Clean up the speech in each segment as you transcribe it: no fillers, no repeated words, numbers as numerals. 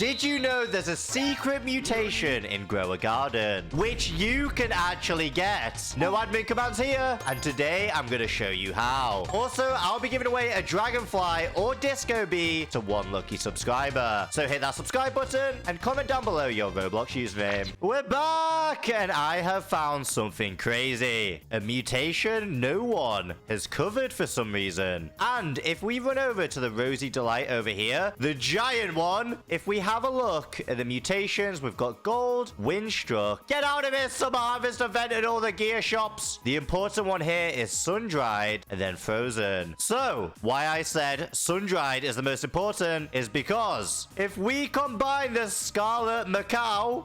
Did you know there's a secret mutation in Grow a Garden, which you can actually get? No admin commands here, and today I'm going to show you how. Also, I'll be giving away a dragonfly or disco bee to one lucky subscriber. So hit that subscribe button and comment down below your Roblox username. We're back, and I have found something crazy. A mutation no one has covered for some reason. And if we run over to the Rosy Delight over here, the giant one, if we have a look at the mutations, we've got gold, windstruck. Get out of here, summer harvest event and all the gear shops. The important one here is sun-dried and then frozen. So why I said sun-dried is the most important is because if we combine the Scarlet Macaw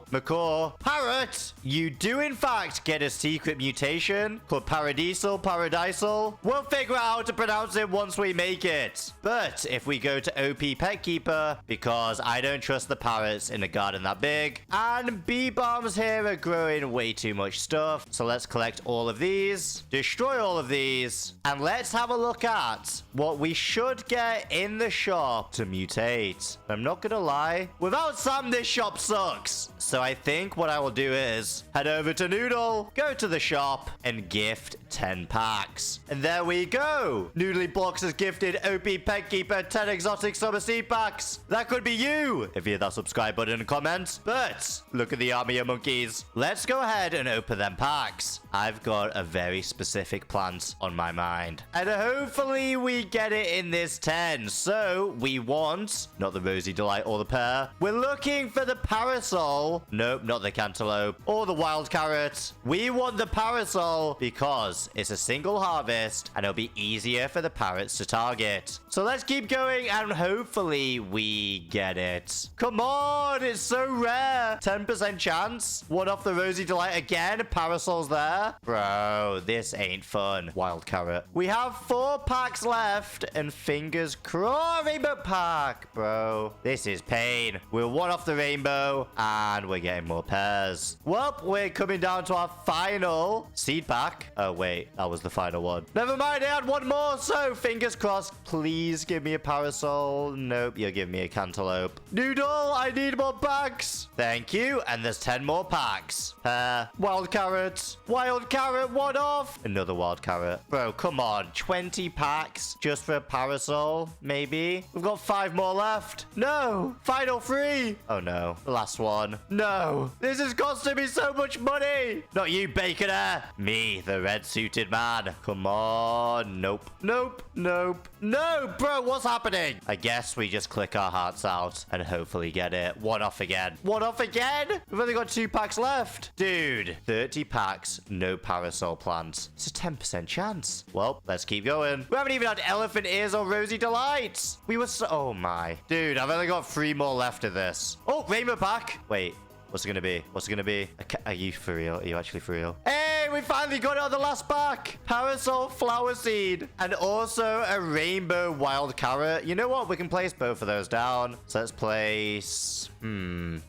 Parrot, you do in fact get a secret mutation called Paradisal. We'll figure out how to pronounce it once we make it. But if we go to OP Pet Keeper, because I don't trust the parrots in a garden that big, and bee bombs here are growing way too much stuff. So let's collect all of these, destroy all of these, and let's have a look at what we should get in the shop to mutate. I'm not gonna lie, without Sam, this shop sucks. So I think what I will do is head over to Noodle, go to the shop, and gift 10 packs. And there we go. NoodleBlox has gifted OP Pet Keeper 10 exotic summer seed packs. That could be you if you hit that subscribe button and comment. But look at the army of monkeys. Let's go ahead and open them packs. I've got a very specific plant on my mind, and hopefully we get it in this 10. So we want not the Rosy Delight or the pear. We're looking for the parasol. Nope, not the cantaloupe or the wild carrot. We want the parasol because it's a single harvest and it'll be easier for the parrots to target. So let's keep going and hopefully we get it. Come on, it's so rare. 10% chance. One off the Rosy Delight again. Parasol's there. Bro, this ain't fun. Wild carrot. We have 4 packs left and fingers crossed. Rainbow pack, bro. This is pain. We're one off the rainbow and we're getting more pears. Well, we're coming down to our final seed pack. Oh, wait. That was the final one. Never mind. I had one more. So fingers crossed. Please give me a parasol. Nope. You're giving me a cantaloupe. Noodle, I need more packs. Thank you. And there's 10 more packs. Pear. Wild carrot. Wild carrot. One off. Another wild carrot. Bro, come on. 20 packs just for a parasol. Maybe. We've got 5 more left. No. Final 3. Oh, no. The last one. No. This is costing me so much money. Not you, Baconair. Me, the red-suited man. Come on. Nope. Nope. Nope. No, bro. What's happening? I guess we just click our hearts out and hopefully get it. One off again. One off again? We've only got 2 packs left. Dude, 30 packs, no parasol plants. It's a 10% chance. Well, let's keep going. We haven't even had elephant ears or Rosy Delights. We were so... Oh, my. Dude, I've only got 3 more left of this. Oh, rainbow pack. Wait. What's it gonna be? What's it gonna be? Are you for real? Are you actually for real? Hey, we finally got it on the last pack. Parasol flower seed. And also a rainbow wild carrot. You know what? We can place both of those down. So let's place...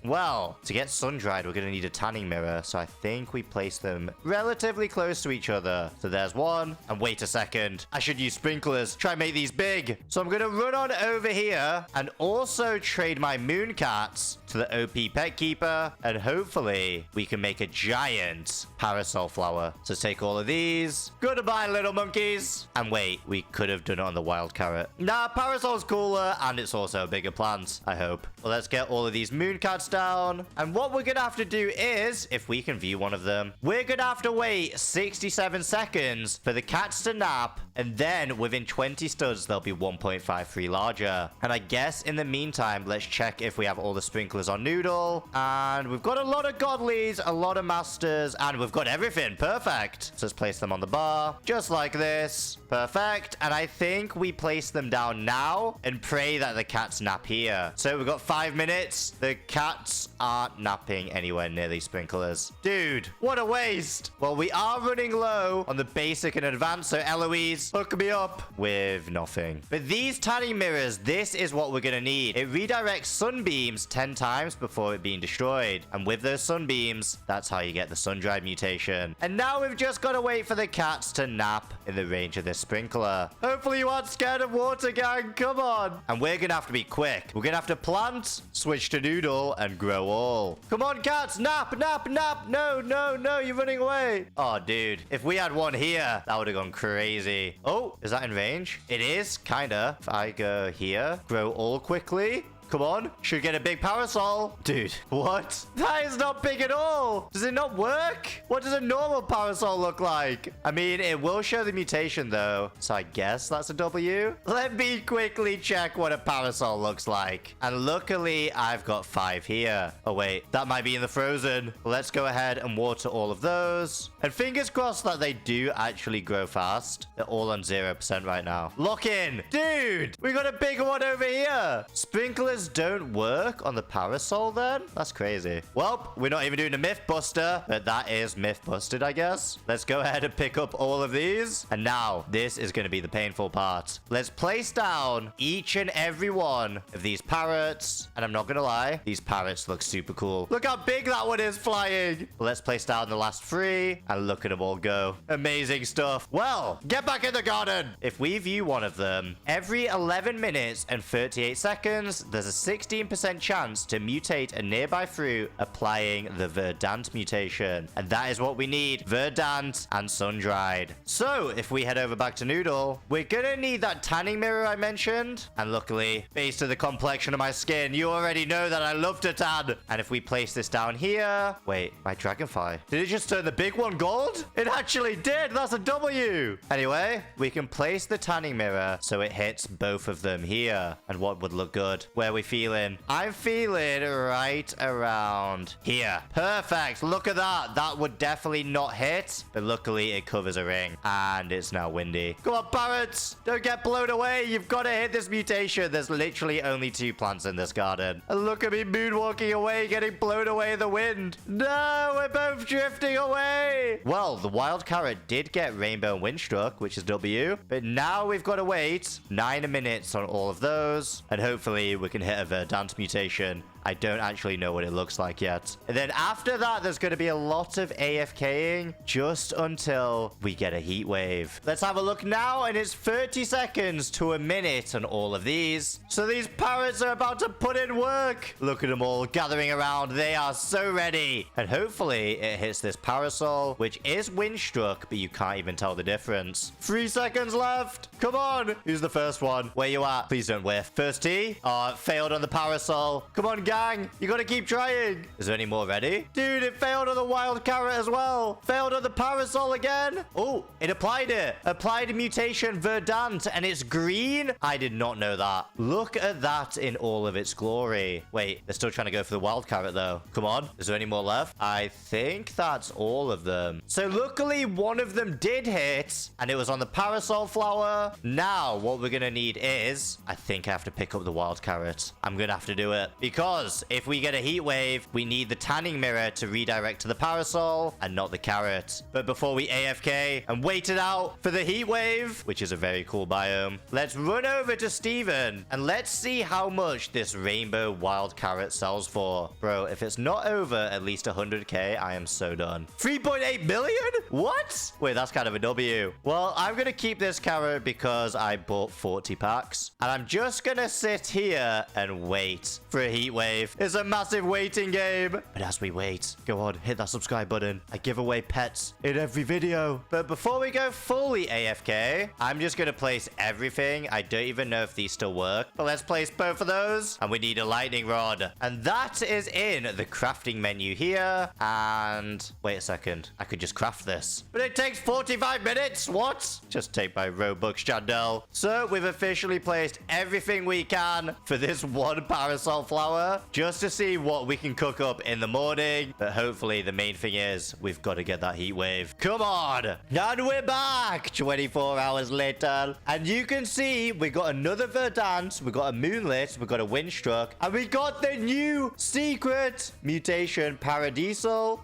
Well, to get sun-dried, we're gonna need a tanning mirror. So I think we place them relatively close to each other. So there's one. And wait a second. I should use sprinklers. Try and make these big. So I'm gonna run on over here and also trade my moon cats to the OP Pet Keeper. And hopefully we can make a giant parasol flower. So take all of these. Goodbye, little monkeys. And wait, we could have done it on the wild carrot. Nah, parasol's cooler and it's also a bigger plant, I hope. Well, let's get all of these moon cats down. And what we're gonna have to do is, if we can view one of them, we're gonna have to wait 67 seconds for the cats to nap. And then within 20 studs, they'll be 1.53 larger. And I guess in the meantime, let's check if we have all the sprinklers on Noodle. And we've got a lot of godlies, a lot of masters, and we've got everything. Perfect. So let's place them on the bar, just like this. Perfect. And I think we place them down now and pray that the cats nap here. So we've got 5 minutes. The cats aren't napping anywhere near these sprinklers. Dude, what a waste. Well, we are running low on the basic and advanced. So Eloise, please hook me up with nothing. But these tanning mirrors, this is what we're gonna need. It redirects sunbeams 10 times before it being destroyed. And with those sunbeams, that's how you get the Sundried Mutation. And now we've just got to wait for the cats to nap in the range of this sprinkler. Hopefully you aren't scared of water, gang. Come on. And we're gonna have to be quick. We're gonna have to plant, switch to noodle, and grow all. Come on, cats. Nap, nap, nap. No, no, no. You're running away. Oh, dude. If we had one here, that would have gone crazy. Oh, is that in range? It is, kinda. If I go here, grow all quickly. Come on. Should get a big parasol. Dude, what? That is not big at all. Does it not work? What does a normal parasol look like? I mean, it will show the mutation, though. So I guess that's a W. Let me quickly check what a parasol looks like. And luckily, I've got 5 here. Oh, wait. That might be in the frozen. Let's go ahead and water all of those. And fingers crossed that they do actually grow fast. They're all on 0% right now. Lock in. Dude, we got a bigger one over here. Sprinklers don't work on the parasol then? That's crazy. Well, we're not even doing a myth buster, but that is myth busted, I guess. Let's go ahead and pick up all of these. And now this is going to be the painful part. Let's place down each and every one of these parrots. And I'm not going to lie, these parrots look super cool. Look how big that one is flying. Let's place down the last 3 and look at them all go. Amazing stuff. Well, get back in the garden. If we view one of them, every 11 minutes and 38 seconds, there's a 16% chance to mutate a nearby fruit applying the Verdant Mutation. And that is what we need. Verdant and Sundried. So if we head over back to Noodle, we're gonna need that tanning mirror I mentioned. And luckily, based on the complexion of my skin, you already know that I love to tan. And if we place this down here... Wait, my dragonfly. Did it just turn the big one gold? It actually did. That's a W. Anyway, we can place the tanning mirror so it hits both of them here. And what would look good? Where we feeling? I'm feeling right around here. Perfect. Look at that. That would definitely not hit, but luckily it covers a ring and it's now windy. Come on, parrots. Don't get blown away. You've got to hit this mutation. There's literally only 2 plants in this garden. And look at me moonwalking away, getting blown away in the wind. No, we're both drifting away. Well, the wild carrot did get rainbow and windstruck, which is W, but now we've got to wait 9 minutes on all of those, and hopefully we can hit a Verdant Mutation. I don't actually know what it looks like yet. And then after that, there's going to be a lot of AFKing just until we get a heat wave. Let's have a look now, and it's 30 seconds to a minute on all of these. So these parrots are about to put in work. Look at them all gathering around. They are so ready. And hopefully it hits this parasol, which is windstruck, but you can't even tell the difference. 3 seconds left. Come on. Who's the first one? Where you at? Please don't whiff. First tee. Oh, it failed on the parasol. Come on, gang. You gotta keep trying. Is there any more ready? Dude, it failed on the wild carrot as well. Failed on the parasol again. Oh, it applied it. Applied a mutation Verdant, and it's green. I did not know that. Look at that in all of its glory. Wait, they're still trying to go for the wild carrot though. Come on. Is there any more left? I think that's all of them. So luckily one of them did hit, and it was on the parasol flower. Now what we're gonna need is, I think I have to pick up the wild carrot. I'm gonna have to do it because if we get a heat wave, we need the tanning mirror to redirect to the parasol and not the carrot. But before we AFK and wait it out for the heat wave, which is a very cool biome, let's run over to Steven and let's see how much this rainbow wild carrot sells for. Bro, if it's not over at least 100k, I am so done. 3.8 million? What? Wait, that's kind of a W. Well, I'm going to keep this carrot because I bought 40 packs. And I'm just going to sit here and wait for a heat wave. It's a massive waiting game. But as we wait, go on, hit that subscribe button. I give away pets in every video. But before we go fully AFK, I'm just going to place everything. I don't even know if these still work. But let's place both of those. And we need a lightning rod. And that is in the crafting menu here. And wait a second. I could just craft this. But it takes 45 minutes. What? Just take my Robux, Chandel. So we've officially placed everything we can for this this one parasol flower just to see what we can cook up in the morning. But hopefully the main thing is we've got to get that heat wave. Come on. And we're back 24 hours later. And you can see we got another Verdant. We got a Moonlit. We got a Windstruck. And we got the new Secret Mutation Paradisal.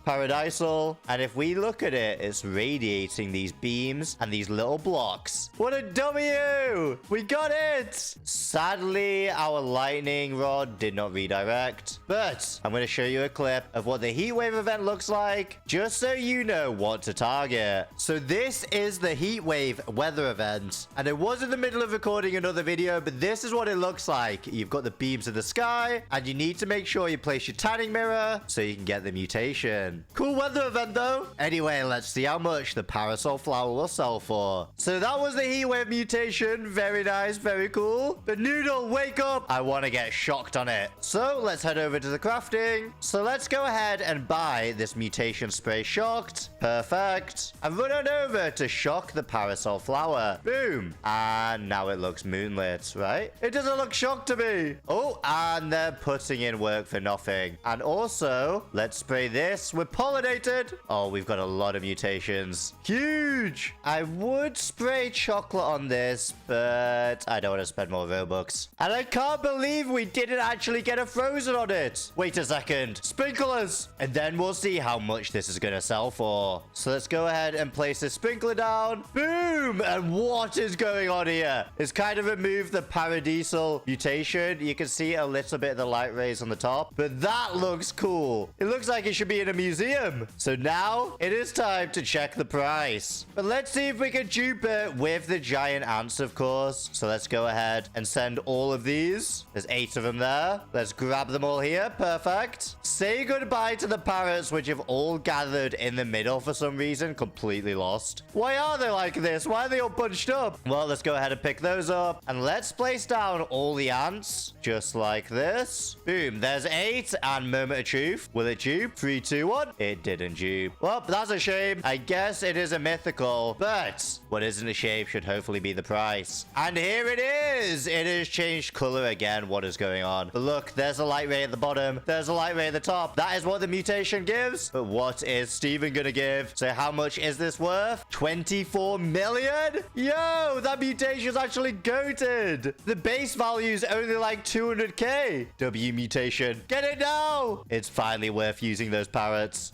And if we look at it, it's radiating these beams and these little blocks. What a W! We got it! Sadly, our lightning rod did not redirect. But I'm going to show you a clip of what the Heatwave event looks like, just so you know what to target. So this is the Heatwave weather event. And it was in the middle of recording another video, but this is what it looks like. You've got the beams in the sky, and you need to make sure you place your tanning mirror so you can get the mutation. Cool weather event though. Anyway, let's see how much the parasol flower will sell for. So that was the Heatwave mutation. Very nice, very cool. But Noodle, wake up. I want to get shocked on it. So let's head over to the crafting. So let's go ahead and buy this mutation spray shocked. Perfect. And run on over to shock the parasol flower. Boom. And now it looks moonlit, right? It doesn't look shocked to me. Oh, and they're putting in work for nothing. And also, let's spray this with pollinated. Oh, we've got a lot of mutations. Huge. I would spray chocolate on this, but I don't want to spend more Robux. And I can't believe we didn't actually get a frozen on it. Wait a second. Sprinklers. And then we'll see how much this is going to sell for. So let's go ahead and place the sprinkler down. Boom. And what is going on here? It's kind of removed the Paradisal Mutation. You can see a little bit of the light rays on the top, but that looks cool. It looks like it should be in a museum. So now it is time to check the price. But let's see if we can dupe it with the giant ants, of course. So let's go ahead and send all of these. There's 8 of them there. Let's grab them all here. Perfect. Say goodbye to the parrots, which have all gathered in the middle for some reason. Completely lost. Why are they like this? Why are they all bunched up? Well, let's go ahead and pick those up. And let's place down all the ants. Just like this. Boom. There's 8. And moment of truth. Will it dupe? 3, 2, 1. It didn't dupe. Well, that's a shame. I guess it is a mythical. But what isn't a shame should hopefully be the price. And here it is. It has changed color again. What is going on? But look, there's a light ray at the bottom. There's a light ray at the top. That is what the mutation gives. But what is Steven gonna give? So how much is this worth? 24 million? Yo, that mutation is actually goated. The base value is only like 200k. W mutation. Get it now. It's finally worth using those parrots.